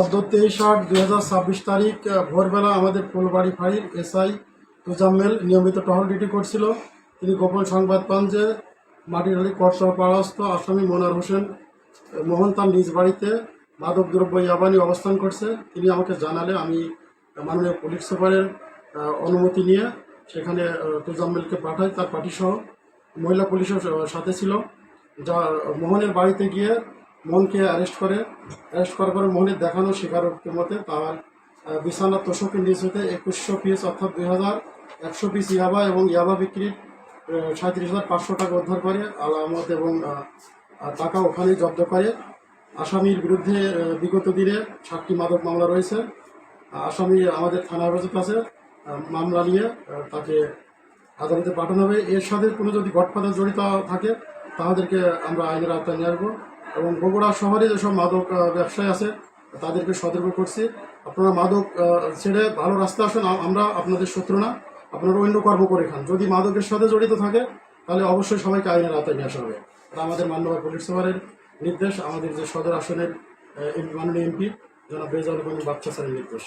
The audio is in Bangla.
অদ্য 23/8/2026 তারিখ ভোরবেলা আমাদের ফুলবাড়ি ফাঁড়ির এসআই তুজাম্মেল নিয়মিত টহল ডিউটি করছিল। তিনি গোপন সংবাদ পান যে মাটিরালি কোটসহ পাড়াস্থ আসামি মনোয়ার হোসেন মোহন তার নিজ বাড়িতে মাদকদ্রব্য ইয়াবানি অবস্থান করছে। তিনি আমাকে জানালে আমি মাননীয় পুলিশ সুপারের অনুমতি নিয়ে সেখানে তুজাম্মেলকে পাঠাই। তার পার্টিসহ মহিলা পুলিশের সাথে ছিল, যা মোহনের বাড়িতে গিয়ে মোহনকে অ্যারেস্ট করার পরে মোহনের দেখানো স্বীকারোক্তি মতে তার বিছানা তোষকের নিচ হতে 2100 পিস অর্থাৎ 2100 পিস ইয়াবা এবং ইয়াবা বিক্রির 37,500 টাকা উদ্ধার করে আলামত এবং টাকা ওখানেই জব্দ করে। আসামির বিরুদ্ধে বিগত দিনে 7টি মাদক মামলা রয়েছে। আসামি আমাদের থানা হেফাজত আছে। মামলা নিয়ে তাকে আদালতে পাঠানো হবে। এর সাথে কোনো যদি গডফাদার জড়িত থাকে তাদেরকে আমরা আইনের আওতায় নিয়ে আসবো। এবং বগুড়া শহরে যেসব মাদক ব্যবসায়ী আছে তাদেরকে সতর্ক করছি, আপনারা মাদক ছেড়ে ভালো রাস্তা আসুন। আমরা আপনাদের শত্রু না, আপনারা অন্য কর্ম করে খান। যদি মাদকের সাথে জড়িত থাকে তাহলে অবশ্যই সবাইকে আইনের আওতায় নিয়ে আসা হবে। এটা আমাদের মাননীয় পুলিশ সুপারের নির্দেশ, আমাদের যে সদর আসনের মাননীয় এমপি জনাব রেজাউল করিম বাচ্চা স্যারের নির্দেশ।